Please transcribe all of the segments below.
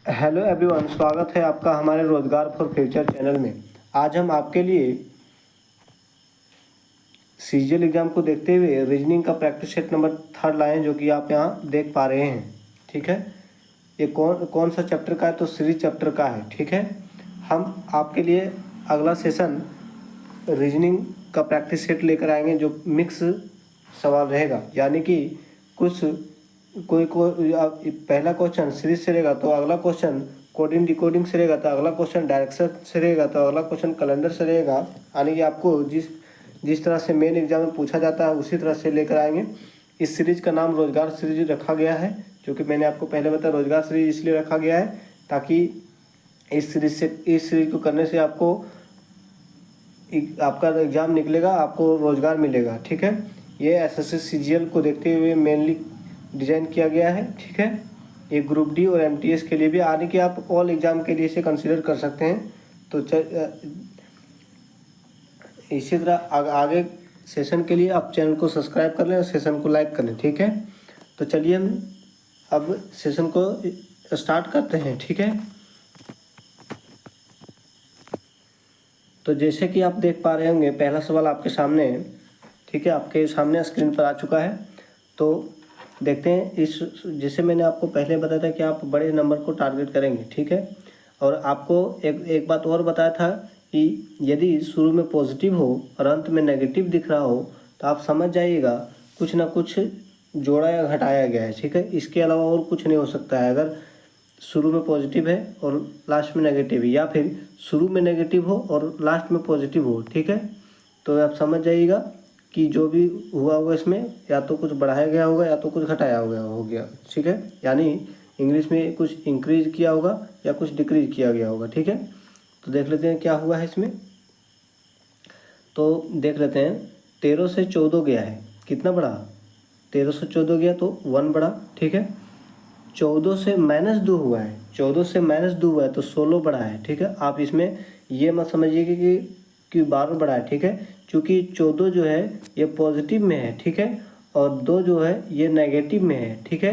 Hello everyone, स्वागत है आपका हमारे रोजगार फॉर फ्यूचर चैनल में। आज हम आपके लिए सीजीएल एग्ज़ाम को देखते हुए रीजनिंग का प्रैक्टिस सेट नंबर 3 लाए हैं, जो कि आप यहाँ देख पा रहे हैं। ठीक है, ये कौन कौन सा चैप्टर का है? तो सीरीज चैप्टर का है। ठीक है, हम आपके लिए अगला सेशन रीजनिंग का प्रैक्टिस सेट लेकर आएंगे, जो मिक्स सवाल रहेगा। यानी कि कुछ पहला क्वेश्चन सीरीज से रहेगा, तो अगला क्वेश्चन कोडिंग डिकोडिंग से रहेगा, तो अगला क्वेश्चन डायरेक्शन से रहेगा, तो अगला क्वेश्चन कैलेंडर से रहेगा। यानी कि आपको जिस जिस तरह से मेन एग्जाम में पूछा जाता है उसी तरह से लेकर आएंगे। इस सीरीज का नाम रोजगार सीरीज रखा गया है, जो कि मैंने आपको पहले बताया। रोजगार सीरीज इसलिए रखा गया है ताकि इस सीरीज को करने से आपका एग्ज़ाम निकलेगा, आपको रोज़गार मिलेगा। ठीक है, ये एसएससी सीजीएल को देखते हुए मेनली डिज़ाइन किया गया है। ठीक है, ये ग्रुप डी और एमटीएस के लिए भी, आने कि आप ऑल एग्ज़ाम के लिए इसे कंसीडर कर सकते हैं। तो इसी तरह आगे सेशन के लिए आप चैनल को सब्सक्राइब कर लें और सेशन को लाइक कर लें। ठीक है, तो चलिए हम अब सेशन को स्टार्ट करते हैं। ठीक है, तो जैसे कि आप देख पा रहे होंगे, पहला सवाल आपके सामने है। ठीक है, आपके सामने स्क्रीन पर आ चुका है। तो देखते हैं। इस जैसे मैंने आपको पहले बताया था कि आप बड़े नंबर को टारगेट करेंगे। ठीक है, और आपको एक बात और बताया था कि यदि शुरू में पॉजिटिव हो और अंत में नेगेटिव दिख रहा हो तो आप समझ जाइएगा कुछ ना कुछ जोड़ा या घटाया गया है। ठीक है, इसके अलावा और कुछ नहीं हो सकता है। अगर शुरू में पॉजिटिव है और लास्ट में नेगेटिव है, या फिर शुरू में नेगेटिव हो और लास्ट में पॉजिटिव हो, ठीक है, तो आप समझ जाइएगा कि जो भी हुआ होगा इसमें या तो कुछ बढ़ाया गया होगा या तो कुछ घटाया हो गया। ठीक है, यानी इंग्लिश में कुछ इंक्रीज किया होगा या कुछ डिक्रीज किया गया होगा। ठीक है, तो देख लेते हैं क्या हुआ है इसमें। तो देख लेते हैं, 13 से 14 गया है, कितना बढ़ा? 13 से 14 गया तो 1 बढ़ा। ठीक है, 14 से -2 हुआ है, 14 से -2 हुआ है तो 16 बढ़ा है। ठीक है, आप इसमें ये मत समझिए कि 12 बढ़ा है। ठीक है, क्योंकि 14 जो है ये पॉजिटिव में है। ठीक है, और 2 जो है ये नेगेटिव में है। ठीक है,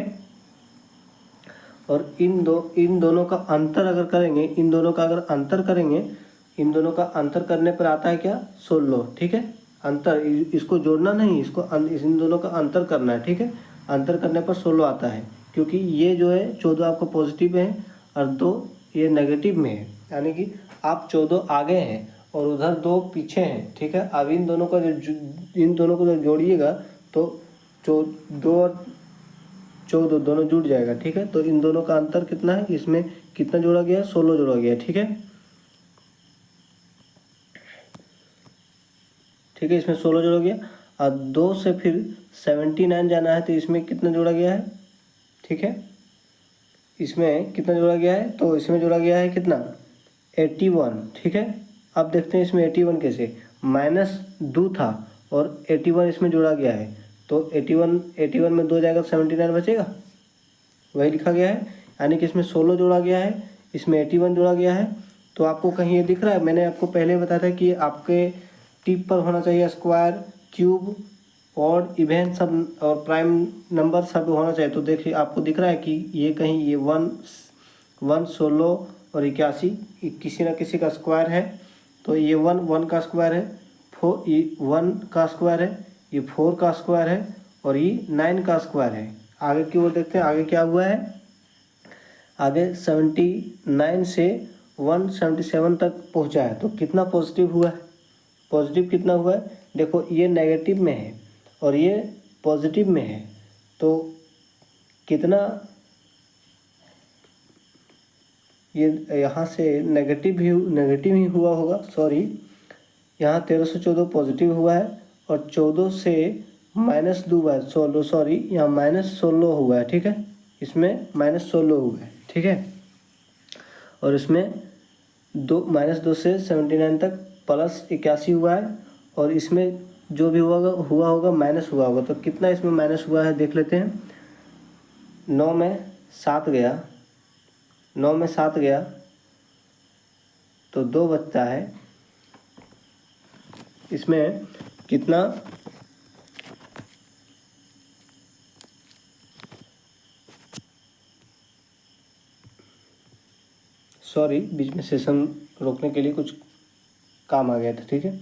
और इन दोनों का अंतर अगर करेंगे, इन दोनों का अगर अंतर करेंगे, इन दोनों का अंतर करने पर आता है क्या? 16। ठीक है, अंतर, इसको जोड़ना नहीं, इन दोनों का अंतर करना है। ठीक है, अंतर करने पर 16 आता है, क्योंकि ये जो है 14 आपको पॉजिटिव है और 2 ये नेगेटिव में है। यानी कि आप 14 आगे हैं और उधर 2 पीछे हैं। ठीक है, अब इन दोनों को जब जोड़िएगा तो 2 और 14 दोनों जुड़ जाएगा। ठीक है, तो इन दोनों का अंतर कितना है? इसमें कितना जोड़ा गया है? 16 जोड़ा गया है। ठीक है, ठीक है, इसमें 16 जोड़ा गया और 2 से फिर 79 जाना है, तो इसमें कितना जोड़ा गया है? ठीक है, इसमें कितना जोड़ा गया है? तो इसमें जोड़ा गया है कितना? 81। ठीक है, अब देखते हैं इसमें 81 कैसे। -2 था और 81 इसमें जोड़ा गया है, तो 81 में 2 जाएगा तो 79 बचेगा, वही लिखा गया है। यानी कि इसमें 16 जोड़ा गया है, इसमें 81 जोड़ा गया है। तो आपको कहीं ये दिख रहा है? मैंने आपको पहले बताया था कि आपके टिप पर होना चाहिए स्क्वायर, क्यूब, ऑड, इवन सब और प्राइम नंबर सब होना चाहिए। तो देखिए आपको दिख रहा है कि ये कहीं ये 1, 16 और 81 किसी ना किसी का स्क्वायर है। तो ये 1 का स्क्वायर है, 1 का स्क्वायर है, ये 4 का स्क्वायर है और ये 9 का स्क्वायर है। आगे की ओर देखते हैं, आगे क्या हुआ है। आगे 79 से 177 तक पहुंचा है, तो कितना पॉजिटिव हुआ है? पॉजिटिव कितना हुआ है? देखो, ये नेगेटिव में है और ये पॉजिटिव में है, तो कितना? ये यहाँ से नेगेटिव ही हुआ होगा, सॉरी। यहाँ 13 से 14 पॉजिटिव हुआ है और 14 से -2 हुआ है, 16, सॉरी, यहाँ -16 हुआ है। ठीक है, इसमें -16 हुआ है। ठीक है, और इसमें -2 से 79 तक +81 हुआ है और इसमें जो भी हुआ होगा माइनस हुआ होगा। तो कितना इसमें माइनस हुआ है देख लेते हैं। 9 में 7 गया, 9 में 7 गया तो 2 बचता है। इसमें कितना? सॉरी, बीच में सेशन रोकने के लिए कुछ काम आ गया था। ठीक है,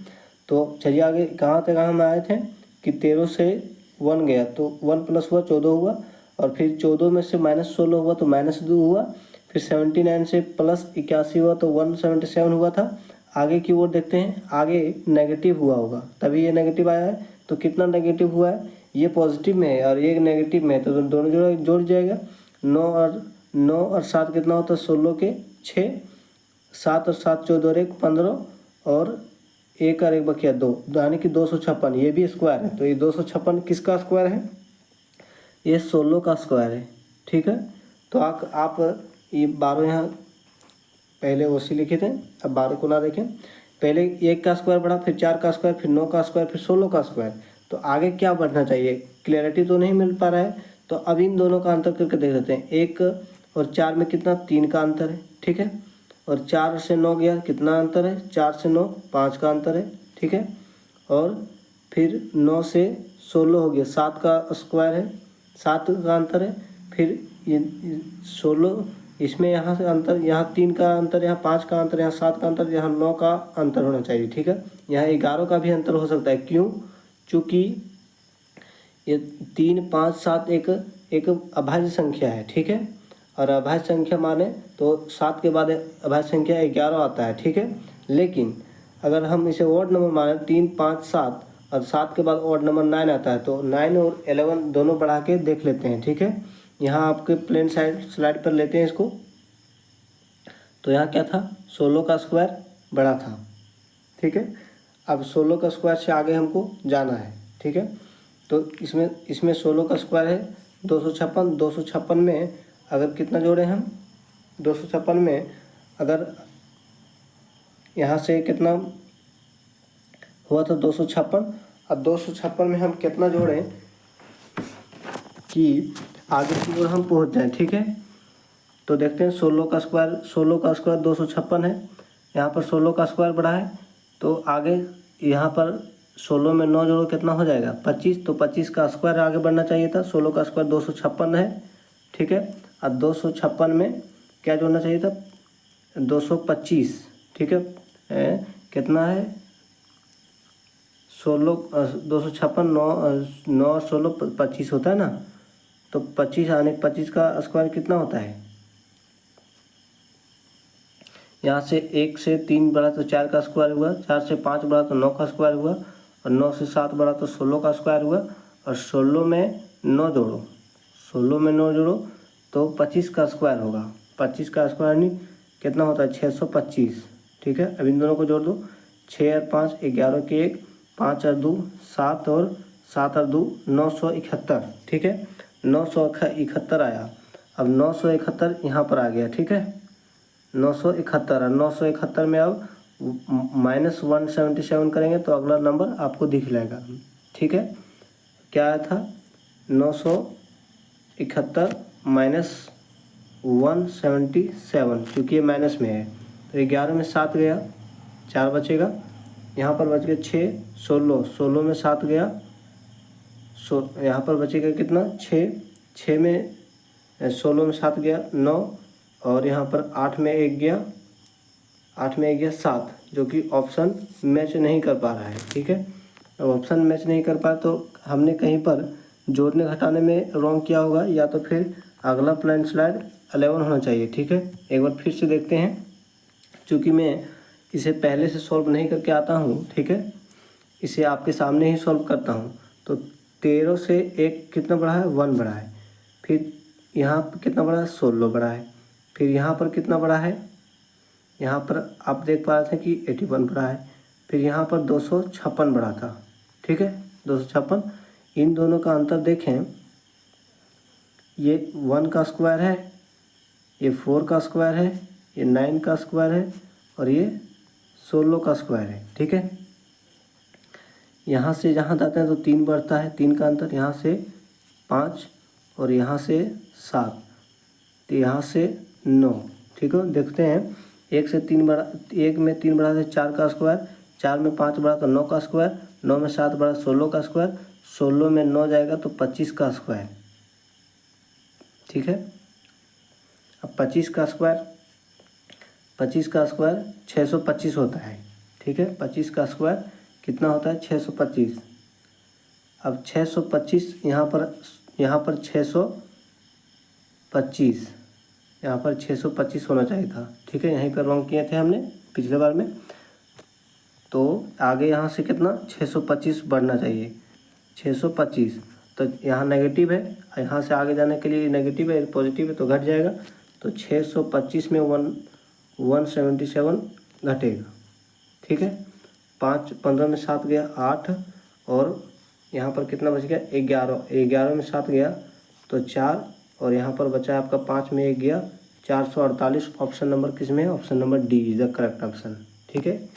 तो चलिए आगे कहाँ तक हम आए थे कि 13 से 1 गया तो 1 प्लस हुआ 14 हुआ, और फिर 14 में से -16 हुआ तो -2 हुआ, फिर 79 से प्लस 81 हुआ तो 177 हुआ था। आगे की ओर देखते हैं, आगे नेगेटिव हुआ होगा तभी ये नेगेटिव आया है। तो कितना नेगेटिव हुआ है, ये पॉजिटिव में है और ये नेगेटिव में है, तो दोनों जोड़ जाएगा। 9 और 7 कितना होता है, 16 के 6, 7 और 7 14 और 1 15, और 1 और 1 बकिया 2, यानी कि 256। ये भी स्क्वायर है, तो ये 256 किसका स्क्वायर है, ये 16 का स्क्वायर है। ठीक है, तो आप ये 12 यहाँ पहले ओसी लिखे थे, अब 12 को ना देखें। पहले 1 का स्क्वायर बढ़ा, फिर 4 का स्क्वायर, फिर 9 का स्क्वायर, फिर 16 का स्क्वायर। तो आगे क्या बढ़ना चाहिए, क्लियरिटी तो नहीं मिल पा रहा है, तो अब इन दोनों का अंतर करके देख लेते हैं। 1 और 4 में कितना, 3 का अंतर है। ठीक है, और 4 से 9 गया, कितना अंतर है, 4 से 9 5 का अंतर है। ठीक है, और फिर 9 से 16 हो गया, 7 का स्क्वायर है, 7 का अंतर है। फिर ये 16, इसमें यहाँ से अंतर, यहाँ 3 का अंतर, यहाँ 5 का अंतर, यहाँ 7 का अंतर, यहाँ 9 का अंतर होना चाहिए। ठीक है, यहाँ 11 का भी अंतर हो सकता है। क्यों, चूँकि ये 3 5 7 एक अभाज्य संख्या है। ठीक है, और अभाज्य संख्या माने तो 7 के बाद अभाज्य संख्या 11 आता है। ठीक है, लेकिन अगर हम इसे ऑड नंबर माने 3 5 7 और 7 के बाद ऑड नंबर 9 आता है, तो 9 और 11 दोनों बढ़ा के देख लेते हैं। ठीक है, यहाँ आपके प्लेन स्लाइड पर लेते हैं इसको। तो यहाँ क्या था, 16 का स्क्वायर बड़ा था। ठीक है, अब 16 का स्क्वायर से आगे हमको जाना है। ठीक है, तो इसमें 16 का स्क्वायर है 256। 256 में अगर कितना जोड़े हम, 256 में अगर यहाँ से कितना हुआ था 256, अब 256 में हम कितना जोड़ें कि आगे की ओर हम पहुँच जाएं। ठीक है, तो देखते हैं 16 का स्क्वायर 256 है, यहाँ पर 16 का स्क्वायर बढ़ा है, तो आगे यहाँ पर 16 में 9 जोड़ो, कितना हो जाएगा 25, तो 25 का स्क्वायर आगे बढ़ना चाहिए था। 16 का स्क्वायर 256 है। ठीक है, अब 256 में क्या जोड़ना चाहिए था, 225। ठीक है, कितना है 16, 256, 9 16 25 होता है ना, तो 25 आने 25 का स्क्वायर कितना होता है, यहाँ से 1 से 3 बढ़ा तो 4 का स्क्वायर हुआ, 4 से 5 बढ़ा तो 9 का स्क्वायर हुआ, और 9 से 7 बढ़ा तो 16 का स्क्वायर हुआ, और 16 में 9 जोड़ो, 16 में 9 जोड़ो तो 25 का स्क्वायर होगा। 25 का स्क्वायर नहीं कितना होता है 625। ठीक है, अब इन दोनों को जोड़ दो, 6 और 5 11 के 1, 5 और 2 7, और 7 और 2 971। ठीक है, 971 आया। अब 971 यहाँ पर आ गया। ठीक है, 971 और 971 में अब -177 करेंगे तो अगला नंबर आपको दिख जाएगा। ठीक है, क्या आया था 971 -177, क्योंकि ये माइनस में है, तो 11 में 7 गया, 4 बचेगा, यहाँ पर बच गया 6, 16 में 7 गया, यहाँ पर बचेगा कितना 6 में 16 में 7 गया 9, और यहाँ पर 8 में 1 गया, 8 में 1 गया 7, जो कि ऑप्शन मैच नहीं कर पा रहा है। ठीक है, अब ऑप्शन मैच नहीं कर पाया तो हमने कहीं पर जोड़ने घटाने में रॉन्ग किया होगा, या तो फिर अगला प्लान स्लाइड 11 होना चाहिए। ठीक है, एक बार फिर से देखते हैं, क्योंकि मैं इसे पहले से सॉल्व नहीं करके आता हूँ। ठीक है, इसे आपके सामने ही सॉल्व करता हूँ। तो 13 से 1 कितना बढ़ा है 1 बढ़ा है, फिर यहाँ पर कितना बढ़ा है 16 बढ़ा है, फिर यहाँ पर कितना बढ़ा है, यहाँ पर आप देख पा रहे थे कि 81 बढ़ा है, फिर यहाँ पर 256 बढ़ा था। ठीक है, 256, इन दोनों का अंतर देखें, ये 1 का स्क्वायर है, ये 4 का स्क्वायर है, ये 9 का स्क्वायर है, और ये 16 का स्क्वायर है। ठीक है, यहाँ से जहाँ जाते हैं तो 3 बढ़ता है, 3 का अंतर, यहाँ से 5 और यहाँ से 7, तो यहाँ से 9। ठीक है, देखते हैं 1 से 3 बढ़ा, 1 में 3 बढ़ा तो 4 का स्क्वायर, 4 में 5 बढ़ा तो 9 का स्क्वायर, 9 में 7 बढ़ा 16 का स्क्वायर, 16 में 9 जाएगा तो 25 का स्क्वायर। ठीक है, अब 25 का स्क्वायर 25 का स्क्वायर 625 होता है, ठीक है। 25 का स्क्वायर कितना होता है? 625। अब 625 यहाँ पर 625, यहाँ पर 625 होना चाहिए था, ठीक है। यहीं पर रॉन्ग किए थे हमने पिछले बार में। तो आगे यहाँ से कितना 625 बढ़ना चाहिए, 625। तो यहाँ नेगेटिव है, यहाँ से आगे जाने के लिए नेगेटिव है, पॉजिटिव है तो घट जाएगा। तो 625 में 177 घटेगा, ठीक है। 5 15 में 7 गया 8, और यहाँ पर कितना बच गया 11, 11 में 7 गया तो 4, और यहाँ पर बचा है आपका 5 में 1 गया 448। ऑप्शन नंबर किस में है? Option number D is the correct option, ठीक है।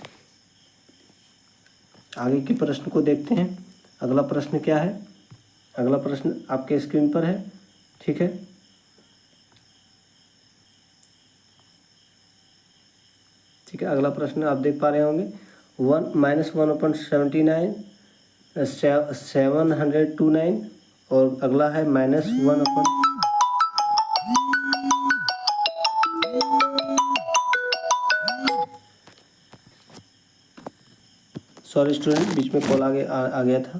आगे के प्रश्न को देखते हैं। अगला प्रश्न क्या है? अगला प्रश्न आपके स्क्रीन पर है, ठीक है। ठीक है, अगला प्रश्न आप देख पा रहे होंगे। 1 - 1/79 729, और अगला है -1 सॉरी स्टूडेंट, बीच में कॉल आ गया था।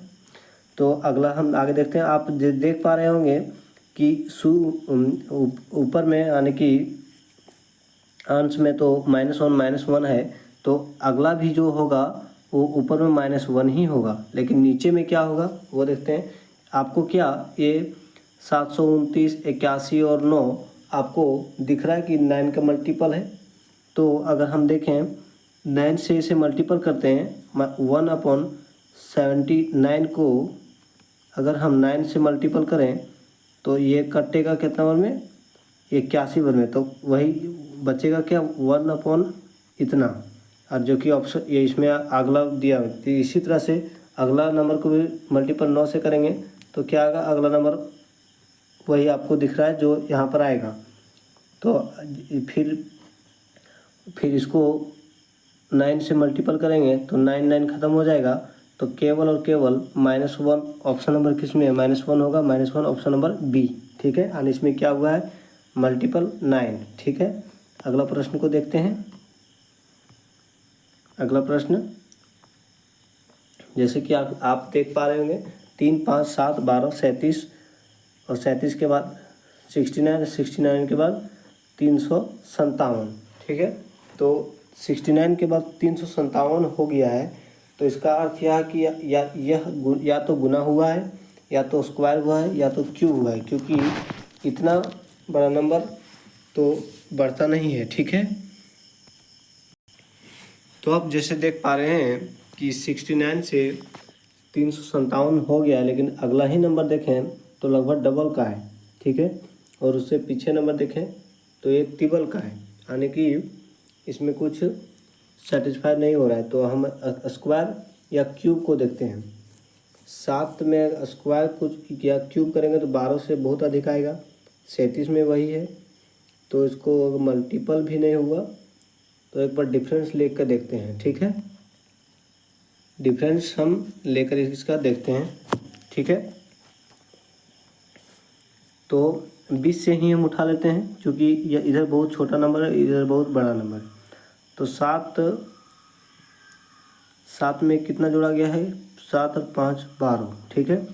तो अगला हम आगे देखते हैं। आप देख पा रहे होंगे कि ऊपर में यानी कि अंश में तो -1 है, तो अगला भी जो होगा वो ऊपर में -1 ही होगा, लेकिन नीचे में क्या होगा वो देखते हैं। आपको क्या ये 729, 81 और 9 आपको दिख रहा है कि 9 का मल्टीपल है। तो अगर हम देखें 9 से इसे मल्टीपल करते हैं, 1/79 को अगर हम 9 से मल्टीपल करें तो ये कटेगा कितना बार में? 81 बार में। तो वही बचेगा क्या 1/ इतना, और जो कि ऑप्शन ये इसमें अगला दिया है। तो इसी तरह से अगला नंबर को भी मल्टीपल 9 से करेंगे तो क्या आएगा? अगला नंबर वही आपको दिख रहा है जो यहाँ पर आएगा। तो फिर इसको 9 से मल्टीपल करेंगे तो 9 ख़त्म हो जाएगा। तो केवल और केवल -1 ऑप्शन नंबर किस में है? -1 होगा, -1 ऑप्शन नंबर बी, ठीक है। और इसमें क्या हुआ है? मल्टीपल 9, ठीक है। अगला प्रश्न को देखते हैं। अगला प्रश्न जैसे कि आप देख पा रहे होंगे 3 5 7 12 37, और 37 के बाद 69, 69 के बाद 357, ठीक है। तो 69 के बाद 357 हो गया है, तो इसका अर्थ यह है कि या तो गुना हुआ है, या तो स्क्वायर हुआ है, या तो क्यूब हुआ है, क्योंकि इतना बड़ा नंबर तो बढ़ता नहीं है, ठीक है। तो आप जैसे देख पा रहे हैं कि 69 से 357 हो गया, लेकिन अगला ही नंबर देखें तो लगभग डबल का है, ठीक है। और उससे पीछे नंबर देखें तो ये ट्रिपल का है, यानी कि इसमें कुछ सेटिस्फाई नहीं हो रहा है। तो हम स्क्वायर या क्यूब को देखते हैं। 7 में स्क्वायर कुछ या क्यूब करेंगे तो 12 से बहुत अधिक आएगा। 37 में वही है, तो इसको मल्टीपल भी नहीं हुआ। तो एक बार डिफरेंस लेकर देखते हैं, ठीक है। डिफरेंस हम लेकर इसका देखते हैं, ठीक है। तो 20 से ही हम उठा लेते हैं, क्योंकि यह इधर बहुत छोटा नंबर है, इधर बहुत बड़ा नंबर है। तो 7 में कितना जोड़ा गया है? 7 और 5 12, ठीक है।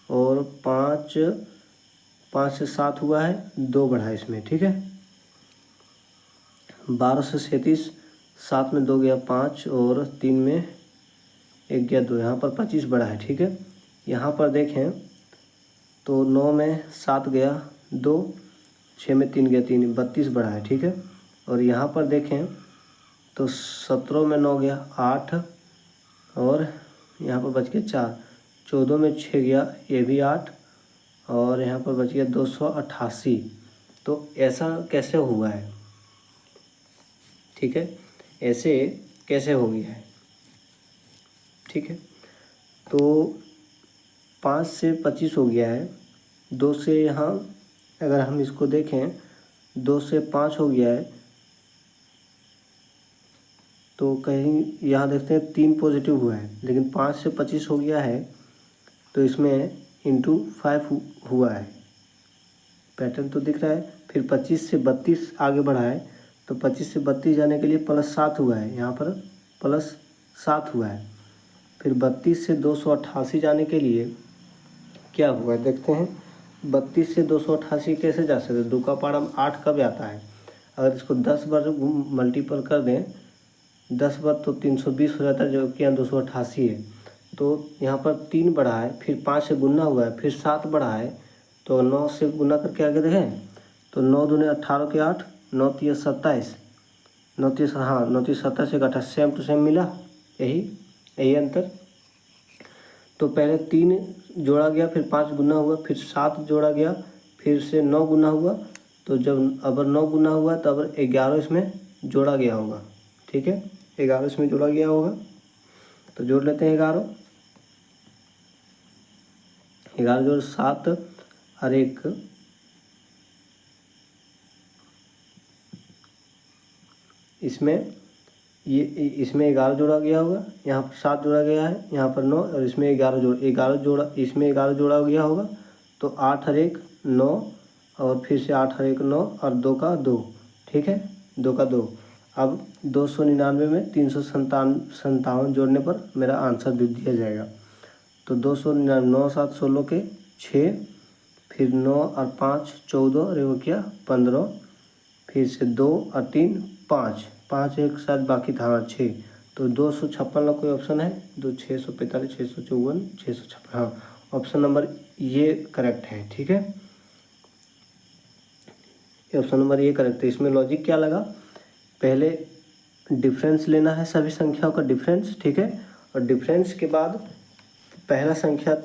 और 5 से 7 हुआ है, 2 बढ़ा है इसमें, ठीक है। 12 से 37, 7 में 2 गया 5, और 3 में 1 गया 2, यहाँ पर 25 बढ़ा है, ठीक है। यहाँ पर देखें तो 9 में 7 गया 2, 6 में 3 गया 3, 32 बढ़ा है, ठीक है। और यहाँ पर देखें तो 17 में 9 गया 8, और यहाँ पर बच गया 4, 14 में 6 गया ये भी 8, और यहाँ पर बच गया 288। तो ऐसा कैसे हुआ है? ठीक है, ऐसे कैसे हो गया है? ठीक है, तो 5 से 25 हो गया है, 2 से यहाँ अगर हम इसको देखें 2 से 5 हो गया है, तो कहीं यहाँ देखते हैं 3 पॉजिटिव हुआ है, लेकिन 5 से 25 हो गया है तो इसमें इंटू 5 हुआ है, पैटर्न तो दिख रहा है। फिर 25 से 32 आगे बढ़ा है तो 25 से 32 जाने के लिए +7 हुआ है, यहाँ पर +7 हुआ है। फिर 32 से 288 जाने के लिए क्या हुआ देखते हैं। 32 से 288 कैसे जा सकते हैं, 2 का पावर 8 कब आता है। अगर इसको 10 बार मल्टीपल कर दें, 10 बार तो 320 हो जाता है, जो कि यहाँ 288 है। तो यहाँ पर 3 बढ़ा है, फिर 5 से गुना हुआ है, फिर 7 बढ़ा है, तो 9 से गुना करके आगे देखें तो 9 दूनी 18 के 8, 9 तिया 27, 9 तिया हाँ 9 तिया 27 एक 28, सेम टू सेम मिला, यही अंतर। तो पहले 3 जोड़ा गया, फिर 5 गुना हुआ, फिर 7 जोड़ा गया, फिर से 9 गुना हुआ। तो जब अगर 9 गुना हुआ तो अब 11 इसमें जोड़ा गया होगा, ठीक है, 11 इसमें जोड़ा गया होगा। तो जोड़ लेते हैं 11 जोड़ 7 और 1 इसमें 11 जोड़ा गया होगा, यहाँ पर 7 जोड़ा गया है, यहाँ पर 9 और इसमें 11 जोड़ा इसमें 11 जोड़ा गया होगा। तो 8 और 1 9 और फिर से 8 और 1 9 और 2 का 2, ठीक है, 2 का 2। अब 299 में 357 जोड़ने पर मेरा आंसर दे दिया जाएगा। तो 299 9 7 16 के 6, फिर 9 और 5 14 और वो क्या 15, फिर से 2 और 3 5 एक साथ बाकी था 6। तो 256 का कोई ऑप्शन है, 645 654 656, हाँ ऑप्शन नंबर ये करेक्ट है, ठीक है, ऑप्शन नंबर ये करेक्ट है। इसमें लॉजिक क्या लगा, पहले डिफरेंस लेना है सभी संख्याओं का डिफरेंस, ठीक है, और डिफरेंस के बाद पहला संख्या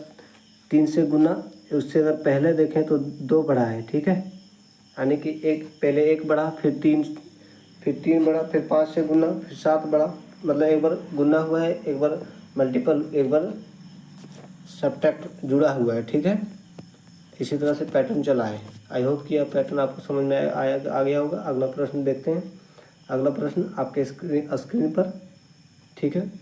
3 से गुना, उससे अगर पहले देखें तो 2 बढ़ा है, ठीक है, यानी कि पहले 1 बढ़ा, फिर 3 बढ़ा, फिर 5 से गुना, फिर 7 बढ़ा, मतलब एक बार गुना हुआ है, एक बार मल्टीपल, एक बार सब्ट्रैक्ट जुड़ा हुआ है, ठीक है। इसी तरह से पैटर्न चला है। आई होप कि यह पैटर्न आपको समझ में आ गया होगा। अगला प्रश्न देखते हैं। अगला प्रश्न आपके स्क्रीन पर, ठीक है,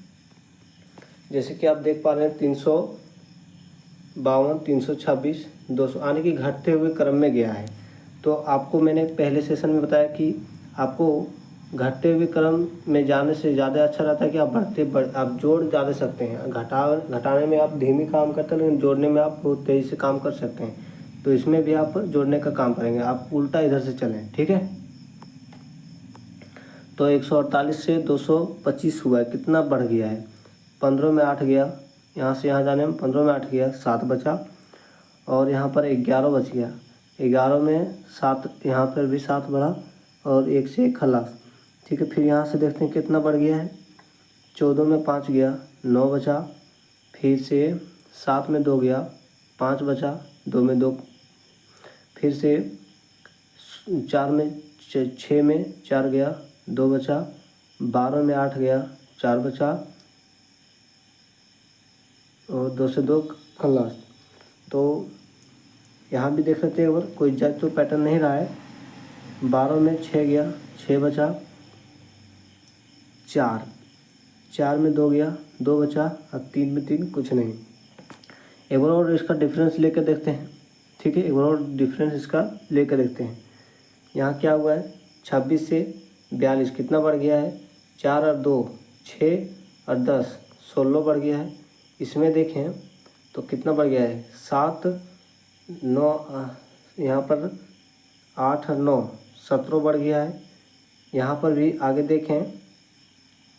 जैसे कि आप देख पा रहे हैं 352 326 200 आने की घटते हुए क्रम में गया है। तो आपको मैंने पहले सेशन में बताया कि आपको घटते हुए क्रम में जाने से ज़्यादा अच्छा रहता है कि आप आप जोड़ ज़्यादा सकते हैं। घटाने में आप धीमी काम करते हैं, लेकिन जोड़ने में आप बहुत तेज़ी से काम कर सकते हैं। तो इसमें भी आप जोड़ने का काम करेंगे, आप उल्टा इधर से चलें, ठीक है। तो 148 से 225 हुआ है, कितना बढ़ गया है, 15 में 8 गया, यहाँ से यहाँ जाने में 15 में 8 गया, 7 बचा, और यहाँ पर 11 बच गया, 11 में 7, यहाँ पर भी 7 बढ़ा, और 1 से 1 खलास, ठीक है। फिर यहाँ से देखते हैं कितना बढ़ गया है, 14 में 5 गया, 9 बचा, फिर से 7 में 2 गया, 5 बचा, 2 में 2, फिर से 6 में 4 गया, 2 बचा, 12 में 8 गया, 4 बचा, और 2 से 2 खलास। तो यहाँ भी देख सकते हैं, अगर कोई जज तो पैटर्न नहीं रहा है। 12 में 6 गया, 6 बचा, 4 में 2 गया, 2 बचा, और 3 में 3 कुछ नहीं। एक बार और इसका डिफरेंस लेकर देखते हैं, ठीक है, एक बार और डिफरेंस इसका लेकर देखते हैं। यहाँ क्या हुआ है, 26 से 42 कितना बढ़ गया है, 4 और 2 6 और 10 16 बढ़ गया है। इसमें देखें तो कितना बढ़ गया है, 7 9, यहाँ पर 8 और 9 17 बढ़ गया है। यहाँ पर भी आगे देखें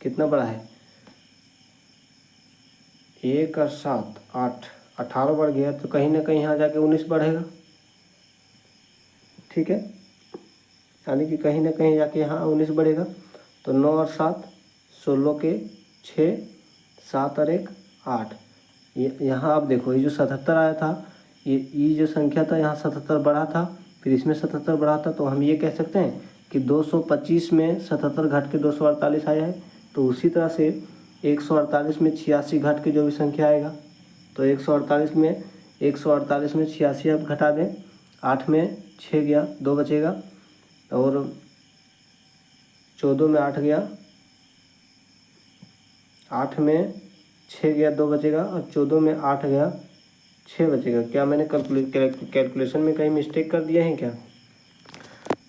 कितना बढ़ा है, 1 और 7 8 18 बढ़ गया। तो कहीं ना कहीं यहाँ जाके 19 बढ़ेगा, ठीक है, यानी कि कहीं ना कहीं जाके यहाँ 19 बढ़ेगा। तो 9 और 7 16 के 6, 7 और 1 8। यहाँ आप देखो, ये जो 77 आया था, ये जो संख्या था यहाँ 77 बढ़ा था, फिर इसमें 77 बढ़ा था। तो हम ये कह सकते हैं कि 225 में 77 घट के 248 आया है। तो उसी तरह से 148 में 86 घट के जो भी संख्या आएगा, तो 148 में 86 आप घटा दें, 8 में 6 गया, 2 बचेगा, और 14 में 8 गया, 8 में 6 गया, 2 बचेगा, और 14 में 8 गया, 6 बचेगा। क्या मैंने कैलकुलेशन में कहीं मिस्टेक कर दिया है क्या?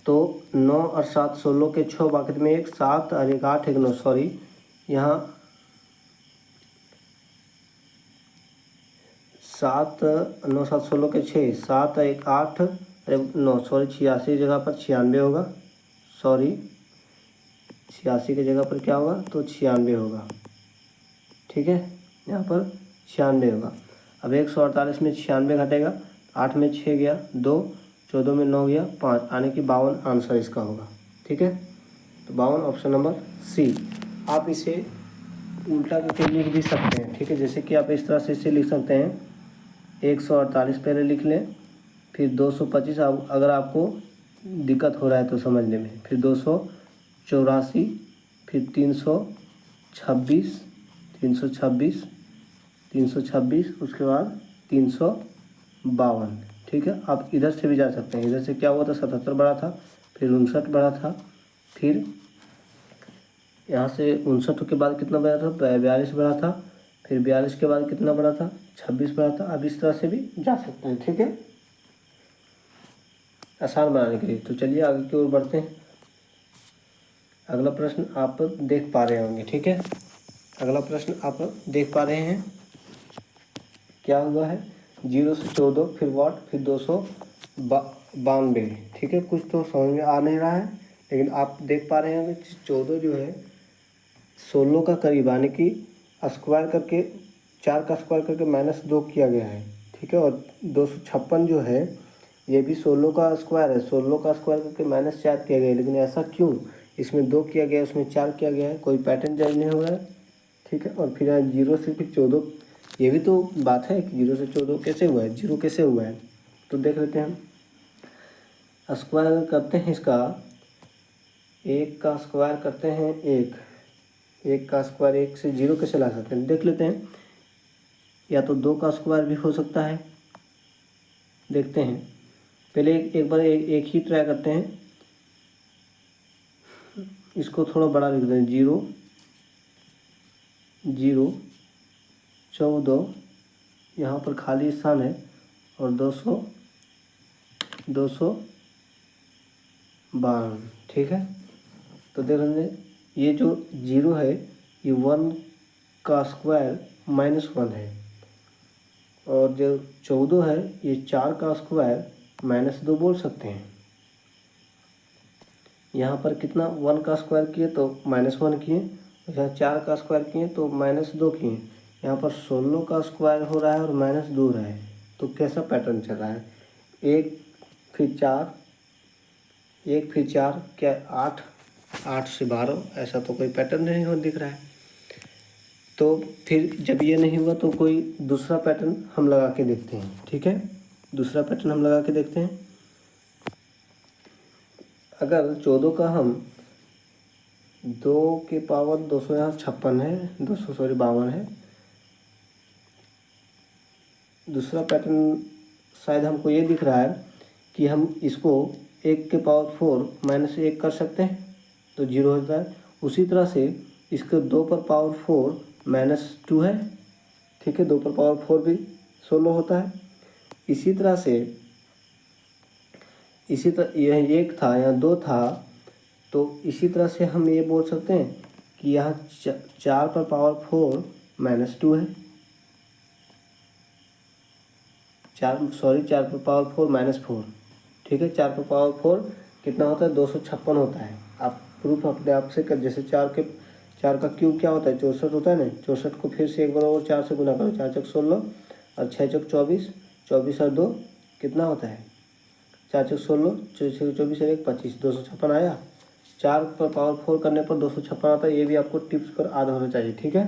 तो 9 और 7 16 के 6 बाकी में एक 7 और एक 8 एक 9 सॉरी यहाँ 7 9 7 16 के 6 7 एक 8 अरे 9 सॉरी 86 जगह पर 96 होगा, सॉरी 86 की जगह पर क्या होगा तो 96 होगा, ठीक है, यहाँ पर 96 होगा। अब 148 में 96 घटेगा, 8 में 6 गया 2, 14 में 9 गया 5, यानी कि 52 आंसर इसका होगा, ठीक है। तो 52 ऑप्शन नंबर सी। आप इसे उल्टा करके लिख भी सकते हैं, ठीक है, जैसे कि आप इस तरह से इसे लिख सकते हैं 148 पहले लिख लें, फिर 225 अगर आपको दिक्कत हो रहा है तो समझने में, फिर 284, फिर 326 326 326 उसके बाद 352, ठीक है। आप इधर से भी जा सकते हैं, इधर से क्या हुआ था 77 बढ़ा था, फिर 59 बढ़ा था, फिर यहाँ से 59 के बाद कितना बढ़ा था 42 बढ़ा था, फिर 42 के बाद कितना बढ़ा था 26 बढ़ा था। अब इस तरह से भी जा सकते हैं, ठीक है, आसान बनाने के लिए। तो चलिए आगे की ओर बढ़ते हैं। अगला प्रश्न आप देख पा रहे होंगे, ठीक है, अगला प्रश्न आप देख पा रहे हैं क्या हुआ है 0 से 14 फिर वाट फिर 292, ठीक है। कुछ तो समझ में आ नहीं रहा है, लेकिन आप देख पा रहे हैं कि 14 जो है 16 का करीब यानी कि स्क्वायर करके 4 का स्क्वायर करके -2 किया गया है, ठीक है। और 256 जो है ये भी 16 का स्क्वायर है, 16 का स्क्वायर करके -4 किया गया है, लेकिन ऐसा क्यों, इसमें 2 किया गया है उसमें 4 किया गया है, कोई पैटर्न जज नहीं हो रहा है, ठीक है। और फिर 0 से फिर 14, ये भी तो बात है कि 0 से 14 कैसे हुआ है, 0 कैसे हुआ है, तो देख लेते हैं हम। स्क्वायर करते हैं इसका, 1 का स्क्वायर करते हैं 1 का स्क्वायर 1 से 0 कैसे ला सकते हैं, देख लेते हैं। या तो 2 का स्क्वायर भी हो सकता है, देखते हैं पहले एक बार एक ही ट्राई करते हैं। इसको थोड़ा बड़ा लिख दें 0 0 14, यहाँ पर खाली स्थान है, और 252, ठीक है। तो देख लेंगे ये जो 0 है ये 1 का स्क्वायर -1 है, और जो 14 है ये 4 का स्क्वायर -2 बोल सकते हैं। यहाँ पर कितना 1 का स्क्वायर किए तो -1 किए, यहाँ 4 का स्क्वायर किए तो -2 किए, यहाँ पर 16 का स्क्वायर हो रहा है और -2 रहा है, तो कैसा पैटर्न चल रहा है 1 फिर 4 1 फिर 4 क्या 8 8 से 12, ऐसा तो कोई पैटर्न नहीं हो दिख रहा है। तो फिर जब ये नहीं हुआ तो कोई दूसरा पैटर्न हम लगा के देखते हैं, ठीक है, दूसरा पैटर्न हम लगा के देखते हैं। अगर 14 का हम 2 के पावर 200 यहाँ 56 है 200 सॉरी 52 है, दूसरा पैटर्न शायद हमको ये दिख रहा है कि हम इसको 1 के पावर 4 -1 कर सकते हैं तो 0 हो जाता है। उसी तरह से इसके 2 पर पावर 4 -2 है, ठीक है, 2 पर पावर 4 भी 16 होता है। इसी तरह यह 1 था यहाँ 2 था, तो इसी तरह से हम ये बोल सकते हैं कि यहाँ 4 पर पावर 4 -2 है, 4 पर पावर 4 -4, ठीक है, 4 पर पावर 4 कितना होता है 256 होता है। आप प्रूफ अपने आप से कर, जैसे 4 का क्यूब क्या होता है 64 होता है ना, 64 को फिर से 1 बार और 4 से गुना करो, 4 चौक 16 और 6 चौक 24, 24 और 2 कितना होता है 4 चौक 16, 24 और 1 25, 256 आया। 4 पर पावर 4 करने पर 256 आता है, ये भी आपको टिप्स पर याद होना चाहिए, ठीक है,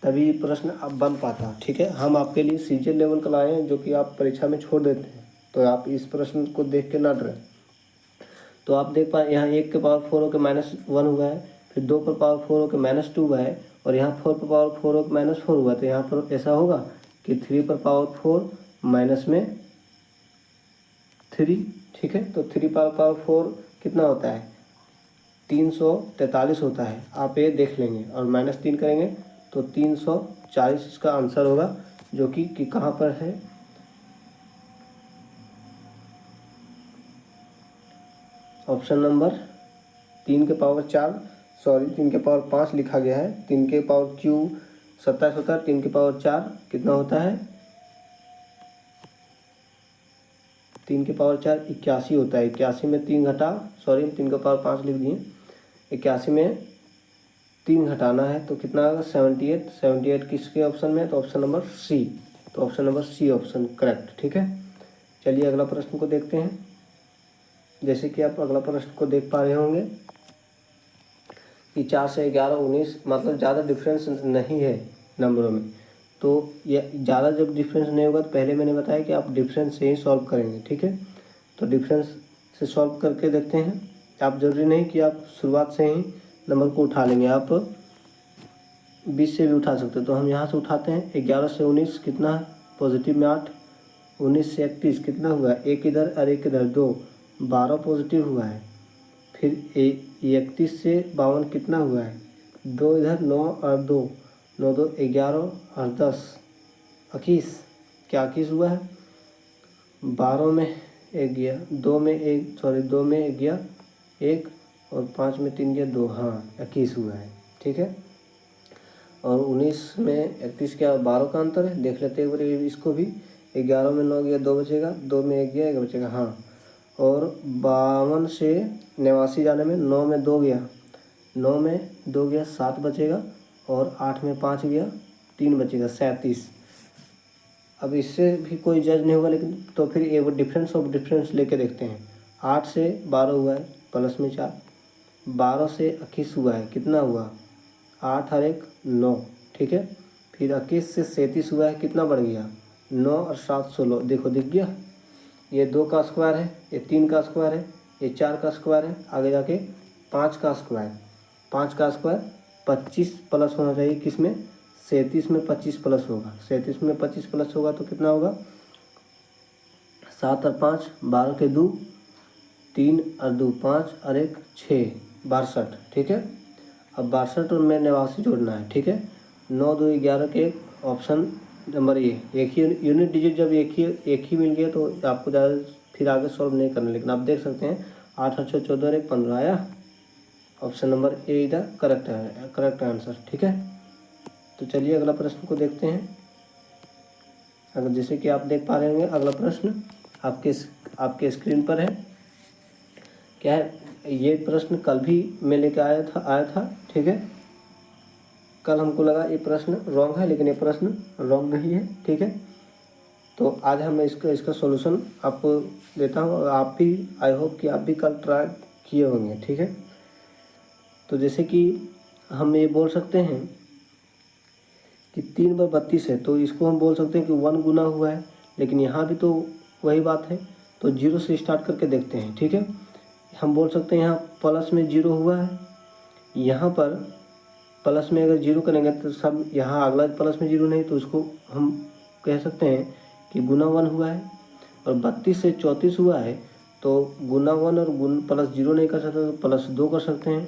तभी प्रश्न अब बन पाता, ठीक है। हम आपके लिए सीजन लेवल का लाए हैं जो कि आप परीक्षा में छोड़ देते हैं, तो आप इस प्रश्न को देख के ना डरें। तो आप देख पाए यहाँ 1 के पावर 4 होकर -1 हुआ है, फिर 2 पर पावर 4 होकर -2 हुआ है, और यहाँ 4 पर पावर 4 होकर -4 हुआ, तो यहाँ पर ऐसा होगा कि 3 पर पावर 4 माइनस में 3, ठीक है। तो 3 पर पावर 4 कितना होता है 343 होता है, आप ये देख लेंगे, और -3 करेंगे तो 340 इसका आंसर होगा, जो कि कहाँ पर है ऑप्शन नंबर 3 के पावर 4, सॉरी 3 के पावर 5 लिखा गया है। 3 के पावर क्यूब 27 होता है, 3 के पावर 4 कितना होता है? 3 के पावर 4 81 होता है। 81 में 3 घटा, सॉरी 3 के पावर 5 लिख दिए, 81 में 3 घटाना है तो कितना होगा? 78। 78 किसके ऑप्शन में है? तो ऑप्शन नंबर सी। तो option number C option correct. ठीक है, चलिए अगला प्रश्न को देखते हैं। जैसे कि आप अगला प्रश्न को देख पा रहे होंगे कि 4 से 11 19, मतलब ज़्यादा डिफरेंस नहीं है नंबरों में। तो ये ज़्यादा जब डिफरेंस नहीं होगा तो पहले मैंने बताया कि आप डिफरेंस से ही सॉल्व करेंगे। ठीक है, तो डिफरेंस से सॉल्व करके देखते हैं। आप ज़रूरी नहीं कि आप शुरुआत से ही नंबर को उठा लेंगे, आप 20 से भी उठा सकते हैं। तो हम यहाँ से उठाते हैं। 11 से 19 कितना है? पॉजिटिव में 8। 19 से 31 कितना हुआ? एक इधर और एक इधर 2, 12 पॉजिटिव हुआ है। फिर 31 से 52 कितना हुआ है? 2 इधर 9 और 2, 9 2 11 और 10 21, क्या 21 हुआ है? 12 में 1 गया, 2 में 1, सॉरी 2 में 1 गया 1, और 5 में 3 गया 2, हाँ 21 हुआ है। ठीक है, और 19 में 31 क्या 12 का अंतर है? देख लेते हैं एक बार इसको भी। 11 में 9 गया 2 बचेगा, 2 में 1 गया 1 बचेगा, हाँ। और 52 से 89 जाने में 9 में 2 गया, 9 में 2 गया 7 बचेगा, और 8 में 5 गया 3 बचेगा 37। अब इससे भी कोई जज नहीं होगा, लेकिन तो फिर एक डिफरेंस ऑफ डिफरेंस लेके देखते हैं। 8 से 12 हुआ है, प्लस में 4। 12 से 21 हुआ है, कितना हुआ? 8 और 1 9। ठीक है, फिर 21 से 37 हुआ है, कितना बढ़ गया? 9 और 7 16। देखो दिख गया, ये 2 का स्क्वायर है, ये 3 का स्क्वायर है, ये 4 का स्क्वायर है, आगे जाके 5 का स्क्वायर। 5 का स्क्वायर 25 प्लस होना चाहिए, किसमें? 37 में 25 प्लस होगा। 37 में 25 प्लस होगा तो कितना होगा? 7 और 5 12 के 2, 3 और 2 5 और 1 6, 62। ठीक है, अब 62 और में 89 जोड़ना है। ठीक है, 9 2 11 के ऑप्शन नंबर ए। एक ही यूनिट डिजिट जब एक ही मिल गया तो आपको ज़्यादा फिर आगे सॉल्व नहीं करना, लेकिन आप देख सकते हैं 8 और 6 14 और 1 15 आया। ऑप्शन नंबर ए इधर करेक्ट है, करेक्ट आंसर। ठीक है, तो चलिए अगला प्रश्न को देखते हैं। अगर जैसे कि आप देख पा रहे होंगे अगला प्रश्न आपके स्क्रीन पर है। क्या है? ये प्रश्न कल भी मैं लेके आया था। ठीक है, कल हमको लगा ये प्रश्न रॉन्ग है, लेकिन ये प्रश्न रॉन्ग नहीं है। ठीक है, तो आज हम इसका सॉल्यूशन आपको देता हूँ, और आप भी, आई होप कि आप भी कल ट्राई किए होंगे। ठीक है, तो जैसे कि हम ये बोल सकते हैं कि 3/32 है, तो इसको हम बोल सकते हैं कि 1 गुना हुआ है, लेकिन यहाँ भी तो वही बात है। तो 0 से स्टार्ट करके देखते हैं। ठीक है, हम बोल सकते हैं यहाँ प्लस में 0 हुआ है, यहाँ पर प्लस में अगर 0 करेंगे तो सब यहाँ अगला प्लस में 0 नहीं, तो उसको हम कह सकते हैं कि गुना 1 हुआ है। और 32 से 34 हुआ है, तो गुना 1 और प्लस 0 नहीं कर सकते, तो प्लस 2 कर सकते हैं।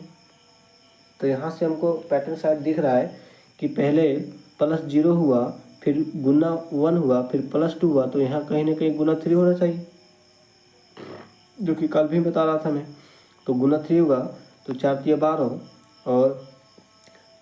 तो यहाँ से हमको पैटर्न शायद दिख रहा है कि पहले प्लस 0 हुआ, फिर गुना 1 हुआ, फिर प्लस 2 हुआ, तो यहाँ कहीं ना कहीं गुना 3 होना चाहिए, जो कि कल भी बता रहा था मैं। तो गुना 3 होगा, तो 4 तिया 12 और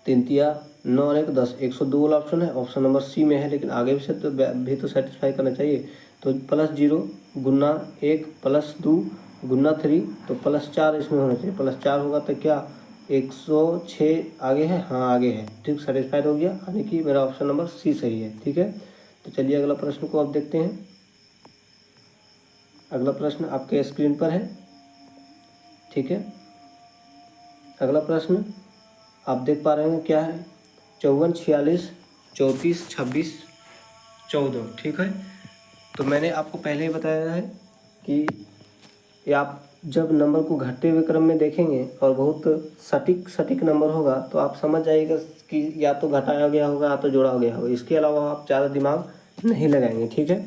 3 तिया 9 और 1 10, 102 वाला ऑप्शन है, ऑप्शन नंबर सी में है। लेकिन आगे से तो सेटिस्फाई करना चाहिए। तो प्लस 0 गुना 1 प्लस 2 गुना 3, तो प्लस 4 इसमें होना चाहिए। प्लस 4 होगा तो क्या 106 आगे है? हाँ आगे है। ठीक, सेटिस्फाइड हो गया, यानी कि मेरा ऑप्शन नंबर सी सही है। ठीक है, तो चलिए अगला प्रश्न को आप देखते हैं। अगला प्रश्न आपके स्क्रीन पर है। ठीक है, अगला प्रश्न आप देख पा रहे हैं क्या है? 54 46 34 26 14। ठीक है, तो मैंने आपको पहले ही बताया है कि ये आप जब नंबर को घटते हुए क्रम में देखेंगे और बहुत सटीक नंबर होगा, तो आप समझ जाइएगा कि या तो घटाया गया होगा या तो जोड़ा गया होगा। इसके अलावा आप ज़्यादा दिमाग नहीं लगाएंगे। ठीक है,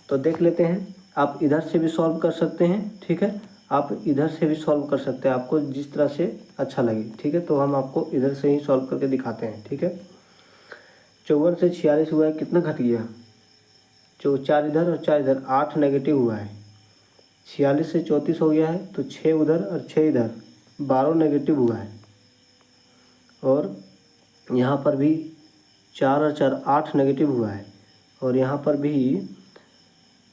तो देख लेते हैं। आप इधर से भी सॉल्व कर सकते हैं। ठीक है, आप इधर से भी सॉल्व कर सकते हैं, आपको जिस तरह से अच्छा लगे। ठीक है, तो हम आपको इधर से ही सॉल्व करके दिखाते हैं। ठीक है, 54 से 46 हुआ है, कितना घट गया? जो 4 इधर और 4 इधर, 8 नेगेटिव हुआ है। 46 से 34 हो गया है तो 6 उधर और 6 इधर, 12 नेगेटिव हुआ है। और यहाँ पर भी 4 और 4 8 नेगेटिव हुआ है। और यहाँ पर भी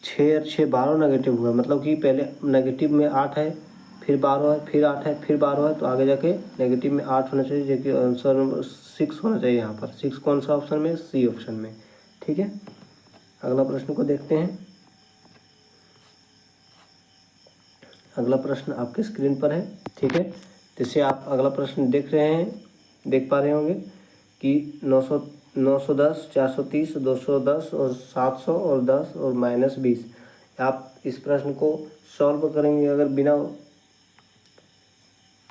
6 और 6 12 नेगेटिव हुआ, मतलब कि पहले नेगेटिव में 8 है, फिर 12 है, फिर 8 है, फिर 12 है, तो आगे जाके नेगेटिव में 8 होना चाहिए, जो कि आंसर नंबर 6 होना चाहिए। यहाँ पर 6 कौन सा ऑप्शन में? सी ऑप्शन में। ठीक है, अगला प्रश्न को देखते हैं। अगला प्रश्न आपके स्क्रीन पर है। ठीक है, जैसे आप अगला प्रश्न देख रहे हैं, देख पा रहे होंगे कि 910, 430, 210 और 700 और 10 और -20। आप इस प्रश्न को सॉल्व करेंगे अगर बिना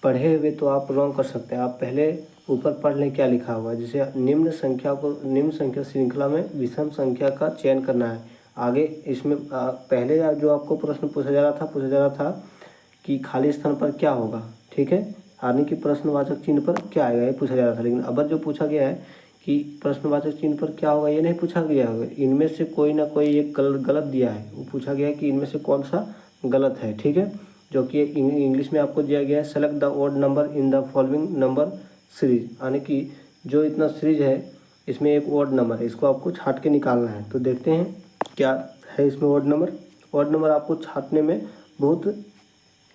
पढ़े हुए तो आप रॉन्ग कर सकते हैं। आप पहले ऊपर पढ़ लें क्या लिखा हुआ है। जैसे निम्न संख्या श्रृंखला में विषम संख्या का चयन करना है। आगे इसमें पहले जो आपको प्रश्न पूछा जा रहा था कि खाली स्थान पर क्या होगा। ठीक है, यानी कि प्रश्नवाचक चिन्ह पर क्या आएगा, ये पूछा जा रहा था। लेकिन अब जो पूछा गया है कि प्रश्नवाचक चिन्ह पर क्या होगा, ये नहीं पूछा गया है। इनमें से कोई ना कोई एक गलत दिया है, वो पूछा गया है कि इनमें से कौन सा गलत है। ठीक है, जो कि इंग्लिश में आपको दिया गया है, select the odd number in the following number series, यानी कि जो इतना सीरीज है इसमें एक ओड नंबर है, इसको आपको छाट के निकालना है। तो देखते हैं क्या है इसमें ओड नंबर। ओड नंबर आपको छाटने में बहुत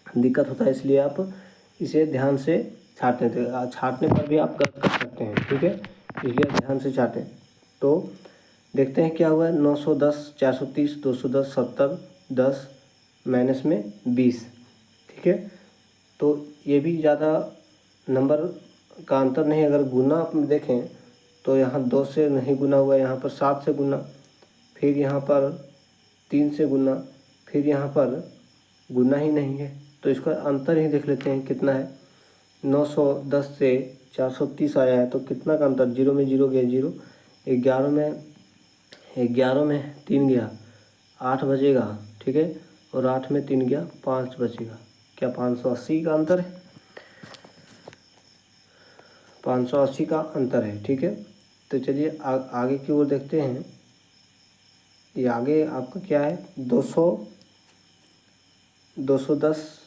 दिक्कत होता है, इसलिए आप इसे ध्यान से छाटें। तो छाटने पर भी आप गलत कर सकते हैं। ठीक है, इसलिए ध्यान से छाटें। तो देखते हैं क्या हुआ है। 910, 430, 210, 70, 10 -20। ठीक है, तो ये भी ज़्यादा नंबर का अंतर नहीं। अगर गुना आप देखें तो यहाँ 2 से नहीं गुना हुआ है, यहाँ पर 7 से गुना, फिर यहाँ पर 3 से गुना, फिर यहाँ पर गुना ही नहीं है। तो इसका अंतर ही देख लेते हैं कितना है। 910 से 430 आया है तो कितना का अंतर? 0 में 0 गया 0, 11 में 3 गया 8 बचेगा। ठीक है, और 8 में 3 गया 5 बचेगा। क्या 580 का अंतर है? 580 का अंतर है। ठीक है, तो चलिए आगे की ओर देखते हैं। ये आगे आपका क्या है? 210,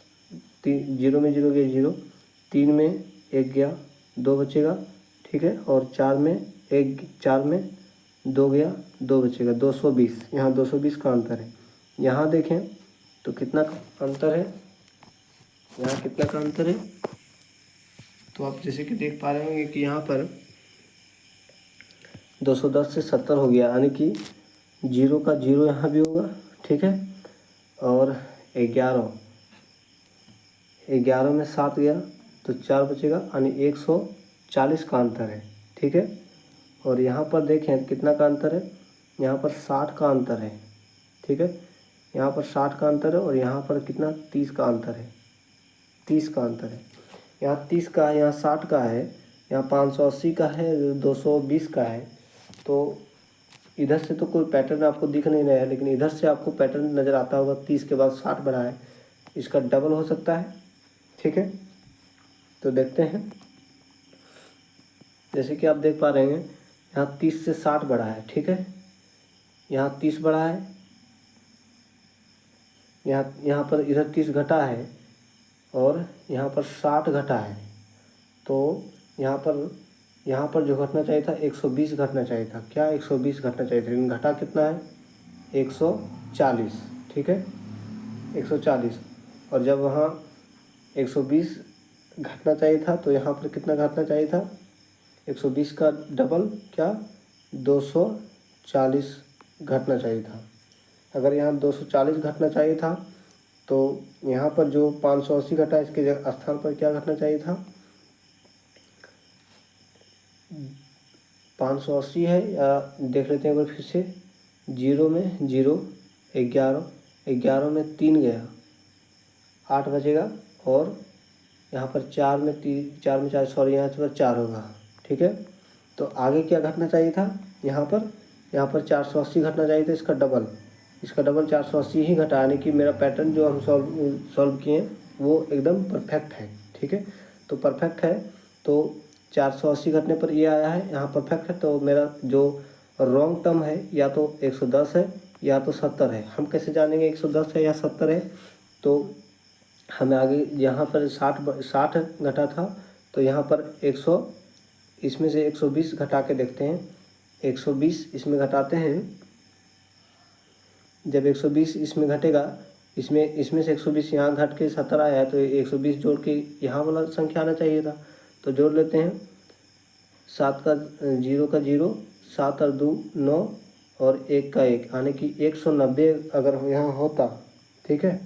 0 में 0 गया 0, 3 में 1 गया 2 बचेगा। ठीक है, और 4 में 2 गया 2 बचेगा, 220। यहाँ 220 का अंतर है। यहाँ देखें तो कितना का अंतर है, यहाँ कितना का अंतर है? तो आप जैसे कि देख पा रहे होंगे कि यहाँ पर 210 से 70 हो गया, यानी कि 0 का 0 यहाँ भी होगा। ठीक है, और 11 में 7 गया तो 4 बचेगा, यानी 140 का अंतर है। ठीक है, और यहाँ पर देखें कितना का अंतर है, यहाँ पर 60 का अंतर है। ठीक है, यहाँ पर 60 का अंतर है, और यहाँ पर कितना? 30 का अंतर है। 30 का अंतर है, यहाँ 30 का है, यहाँ 60 का है, यहाँ 580 का है, 220 का है। तो इधर से तो कोई पैटर्न आपको दिख नहीं रहा है, लेकिन इधर से आपको पैटर्न नज़र आता होगा। 30 के बाद 60 बढ़ा है, इसका डबल हो सकता है। ठीक है, तो देखते हैं। जैसे कि आप देख पा रहे हैं यहाँ 30 से 60 बढ़ा है। ठीक है, यहाँ 30 बढ़ा है, यहाँ पर इधर 30 घटा है, और यहाँ पर 60 घटा है। तो यहाँ पर जो घटना चाहिए था 120 घटना चाहिए था। क्या? 120 घटना चाहिए था, लेकिन घटा कितना है? 140। ठीक है, 140। और जब वहाँ 120 घटना चाहिए था तो यहाँ पर कितना घटना चाहिए था? 120 का डबल, क्या? 240 घटना चाहिए था। अगर यहाँ 240 घटना चाहिए था तो यहाँ पर जो 580 घटा इसके स्थान पर क्या घटना चाहिए था? 580 है, या देख लेते हैं एक बार फिर से। 0 में 0, 11 में 3 गया 8 बचेगा, और यहाँ पर 4 में 4 सॉरी, यहाँ पर 4 होगा। ठीक है, तो आगे क्या घटना चाहिए था? यहाँ पर 480 घटना चाहिए था, इसका डबल 480 ही घटा, यानी कि मेरा पैटर्न जो हम सॉल्व किए वो एकदम परफेक्ट है। ठीक है, तो परफेक्ट है, तो 480 घटने पर ये आया है, यहाँ परफेक्ट है। तो मेरा जो रॉन्ग टर्म है या तो 110 है या तो 70 है। हम कैसे जानेंगे 110 है या 70 है? तो हमें आगे यहाँ पर 60 घटा था, तो यहाँ पर 100, इसमें से 120 घटा के देखते हैं। 120 इसमें घटाते हैं, जब 120 इसमें घटेगा, इसमें से 120 यहाँ घट के 70 आया है, तो 120 जोड़ के यहाँ वाला संख्या आना चाहिए था। तो जोड़ लेते हैं, 7 का 0 का 0, 7 और 2 9 और 1 का 1, यानी कि 190 अगर यहाँ होता, ठीक है।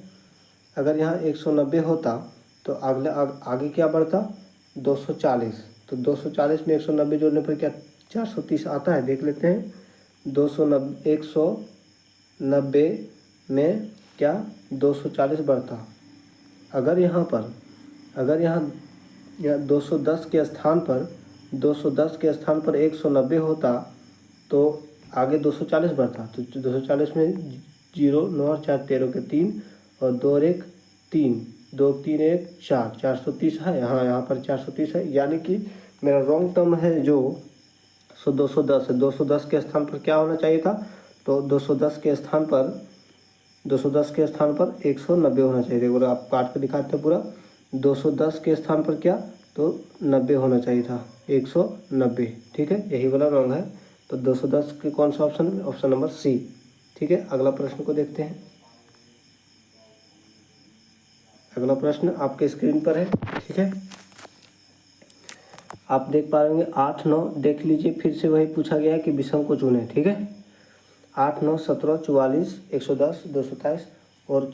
अगर यहाँ 190 होता तो आगे क्या बढ़ता, 240। तो 240 में 190 जोड़ने पर क्या 430 आता है, देख लेते हैं। 190 में क्या 240 बढ़ता। अगर यहाँ 210 के स्थान पर 190 होता तो आगे 240 बढ़ता। तो 240 में 0 9 और 4 13 के 3 और 2 और 1 3, 2 3 1 4, 430 है। यहाँ पर 430 है, यानी कि मेरा रॉन्ग टर्म है जो 210 है। 210 के स्थान पर क्या होना चाहिए था, तो 210 के स्थान पर 190 होना चाहिए। देखो आप काट के दिखाते हैं पूरा। 210 के स्थान पर क्या, तो 90 होना चाहिए था, 190, ठीक है। यही वाला रॉन्ग है। तो 210 के कौन सा ऑप्शन है, ऑप्शन नंबर सी, ठीक है। अगला प्रश्न को देखते हैं। अगला प्रश्न आपके स्क्रीन पर है, ठीक है। आप देख पा रहे होंगे 8 9, देख लीजिए, फिर से वही पूछा गया है कि विषम को चुने, ठीक है। 8 9 17 44 110 227 और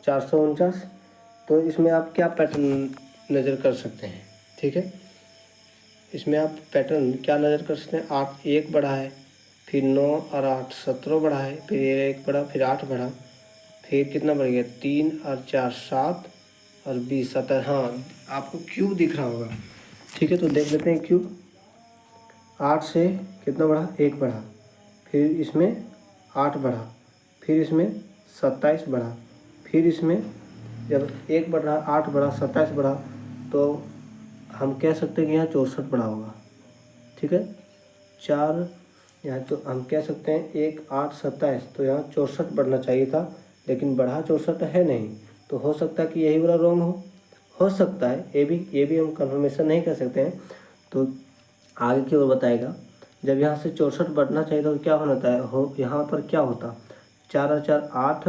449। तो इसमें आप क्या पैटर्न नज़र कर सकते हैं, ठीक है। इसमें आप पैटर्न क्या नज़र कर सकते हैं, 8 1 बढ़ा है, फिर 9 और 8 17 बढ़ा है, फिर 1 बढ़ा, फिर 8 बढ़ा, फिर कितना बढ़ गया 3 और 4 7 और 20 17। हाँ, आपको क्यूब दिख रहा होगा, ठीक है। तो देख लेते हैं क्यूब। 8 से कितना बढ़ा, 1 बढ़ा, फिर इसमें 8 बढ़ा, फिर इसमें 27 बढ़ा, फिर इसमें जब 1 बढ़ा 8 बढ़ा 27 बढ़ा, तो हम कह सकते हैं कि यहाँ 64 बढ़ा होगा, ठीक है। 4 यहाँ तो हम कह सकते हैं 1 8 27, तो यहाँ 64 बढ़ना चाहिए था, लेकिन बढ़ा 64 है नहीं। तो हो सकता है कि यही वाला रॉन्ग हो सकता है। ये भी हम कंफर्मेशन नहीं कर सकते हैं। तो आगे की ओर बताएगा, जब यहाँ से 64 बढ़ना चाहिए तो क्या होना था, यहाँ पर क्या होता, 4 और 4 8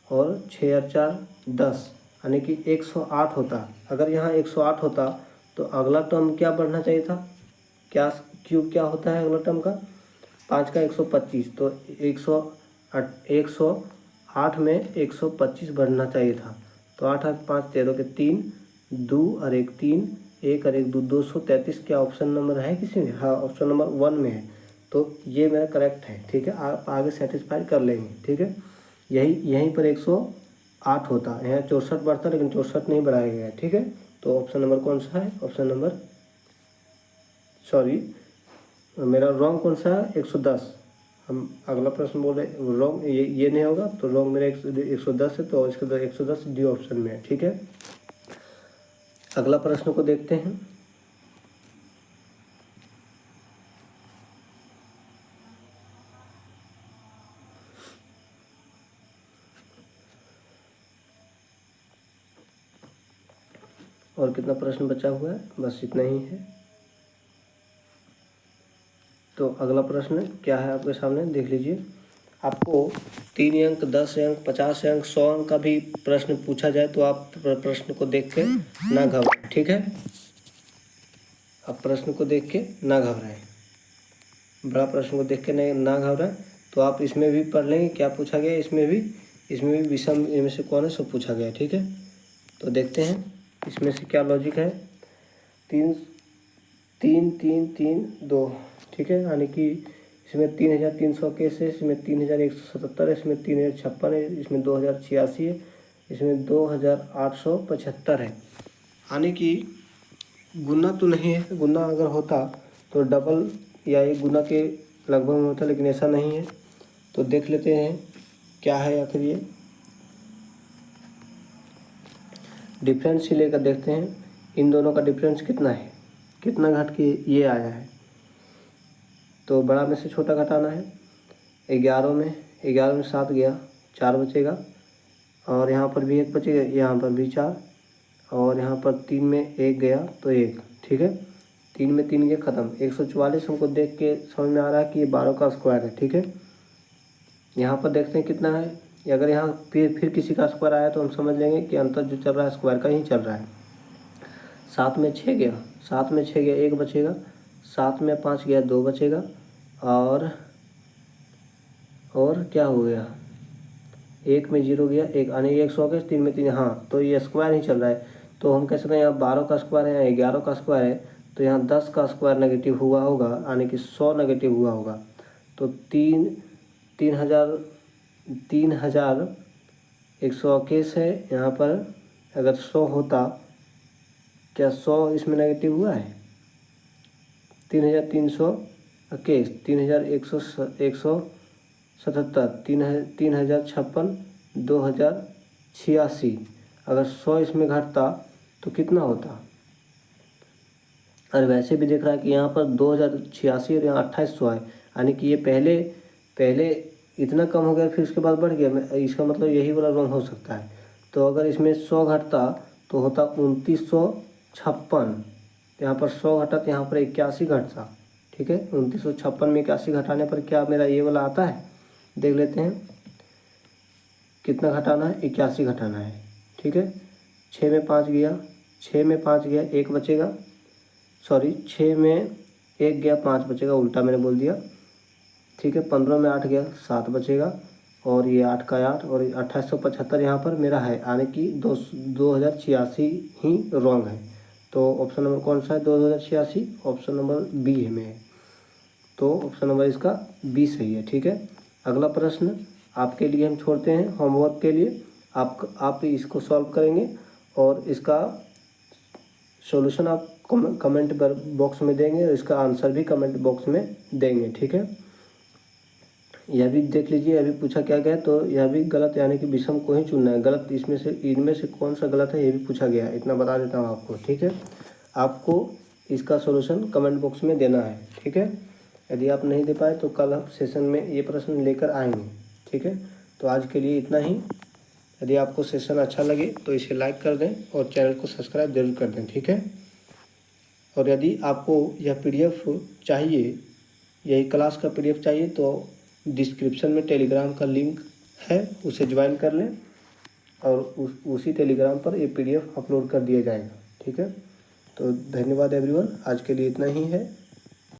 और 6 और 4 10, यानी कि 108 होता। अगर यहाँ 108 होता तो अगला टर्म क्या बढ़ना चाहिए था, क्या क्यूब क्या होता है अगला टर्म का, 5 का 125, तो 108 में 125 बढ़ना चाहिए था। तो 8 8 5 13 के 3, 2 और 1 3, 1 और 1 2, 233 क्या ऑप्शन नंबर है किसी में, हाँ ऑप्शन नंबर 1 में है। तो ये मेरा करेक्ट है, ठीक है। आप आगे सेटिस्फाई कर लेंगे, ठीक है। यहीं पर 108 होता है, यहाँ 64 बढ़ता, लेकिन 64 नहीं बढ़ाया गया है, ठीक है। तो ऑप्शन नंबर कौन सा है, ऑप्शन नंबर, सॉरी मेरा रॉन्ग कौन सा है, 110। हम अगला प्रश्न बोल रहे रॉन्ग, ये नहीं होगा, तो रॉन्ग मेरा 110 है, तो इसके अंदर 110 डी ऑप्शन में है, ठीक है। अगला प्रश्न को देखते हैं। और कितना प्रश्न बचा हुआ है, बस इतना ही है। तो अगला प्रश्न क्या है आपके सामने, देख लीजिए। आपको 3 अंक 10 अंक 50 अंक 100 अंक का भी प्रश्न पूछा जाए तो आप प्रश्न को देख के ना घबराएं, ठीक है। आप प्रश्न को देख के ना घबराएं, बड़ा प्रश्न को देख के ना घबराएं। तो आप इसमें भी पढ़ लेंगे क्या पूछा गया है, इसमें भी विषम इनमें से कौन है सब पूछा गया है, ठीक है। तो देखते हैं इसमें से क्या लॉजिक है। 3 3 3 3 2, ठीक है, यानी कि इसमें 3300 केस है, इसमें 3177 है, इसमें 3056 है, इसमें 2086 है, इसमें 2875 है। यानी कि गुना तो नहीं है, गुना अगर होता तो डबल या एक गुना के लगभग में होता, लेकिन ऐसा नहीं है। तो देख लेते हैं क्या है आखिर ये डिफरेंस ही लेकर देखते हैं, इन दोनों का डिफरेंस कितना है, कितना घट के ये आया है। तो बड़ा में से छोटा घटाना है। 11 में 7 गया 4 बचेगा, और यहाँ पर भी 1 बचेगा, यहाँ पर भी 4, और यहाँ पर 3 में 1 गया तो 1, ठीक है। 3 में 3 गया, ख़त्म। 144 हमको देख के समझ में आ रहा है कि ये 12 का स्क्वायर है, ठीक है। यहाँ पर देखते हैं कितना है। अगर यहाँ फिर किसी का स्क्वायर आया तो हम समझ लेंगे कि अंतर जो चल रहा है स्क्वायर का ही चल रहा है। 7 में 6 गया, 7 में 6 गया 1 बचेगा, 7 में 5 गया 2 बचेगा, और क्या हो गया, 1 में 0 गया 1, यानी 100 गया, 3 में 3, हाँ तो ये स्क्वायर ही चल रहा है। तो हम कह सकते हैं यहाँ 12 का स्क्वायर है, यहाँ 11 का स्क्वायर है, तो यहाँ 10 का स्क्वायर नेगेटिव हुआ होगा, यानी कि 100 नेगेटिव हुआ होगा। तो 3121 है यहाँ पर। अगर 100 होता, क्या 100 इसमें नेगेटिव हुआ है? 3321, 3177, 3056, 2086। अगर 100 इसमें घटता तो कितना होता? और वैसे भी देख रहा है कि यहाँ पर 2086 और यहाँ 2800 है, यानी कि ये पहले इतना कम हो गया फिर उसके बाद बढ़ गया। इसका मतलब यही वाला रॉन्ग हो सकता है। तो अगर इसमें 100 घटता तो होता 2956। यहाँ पर 100 घटा तो यहाँ पर 81 घटता, ठीक है। 2956 में 81 घटाने पर क्या मेरा ये वाला आता है? देख लेते हैं कितना घटाना है, 81 घटाना है, ठीक है। 6 में 5 गया, 6 में 5 गया 1 बचेगा, सॉरी 6 में 1 गया 5 बचेगा, उल्टा मैंने बोल दिया, ठीक है। 15 में 8 गया 7 बचेगा, और ये 8 का 8, और 2875 यहाँ पर मेरा है, यानी कि 2086 ही रॉन्ग है। तो ऑप्शन नंबर कौन सा है? 2086, ऑप्शन नंबर बी में है। तो ऑप्शन नंबर इसका बी सही है, ठीक है। अगला प्रश्न आपके लिए हम छोड़ते हैं होमवर्क के लिए। आप इसको सॉल्व करेंगे और इसका सॉल्यूशन आप कमेंट बॉक्स में देंगे, और इसका आंसर भी कमेंट बॉक्स में देंगे, ठीक है। यह भी देख लीजिए, अभी पूछा क्या गया, तो यह भी गलत, यानी कि विषम को ही चुनना है। गलत इनमें से कौन सा गलत है ये भी पूछा गया है, इतना बता देता हूँ आपको, ठीक है। आपको इसका सॉल्यूशन कमेंट बॉक्स में देना है, ठीक है। यदि आप नहीं दे पाए तो कल हम सेशन में ये प्रश्न लेकर आएंगे, ठीक है। तो आज के लिए इतना ही। यदि आपको सेशन अच्छा लगे तो इसे लाइक कर दें और चैनल को सब्सक्राइब जरूर कर दें, ठीक है। और यदि आपको यह PDF चाहिए, यही क्लास का PDF चाहिए, तो डिस्क्रिप्शन में टेलीग्राम का लिंक है, उसे ज्वाइन कर लें, और उसी टेलीग्राम पर ये PDF अपलोड कर दिया जाएगा, ठीक है। तो धन्यवाद एवरीवन, आज के लिए इतना ही है।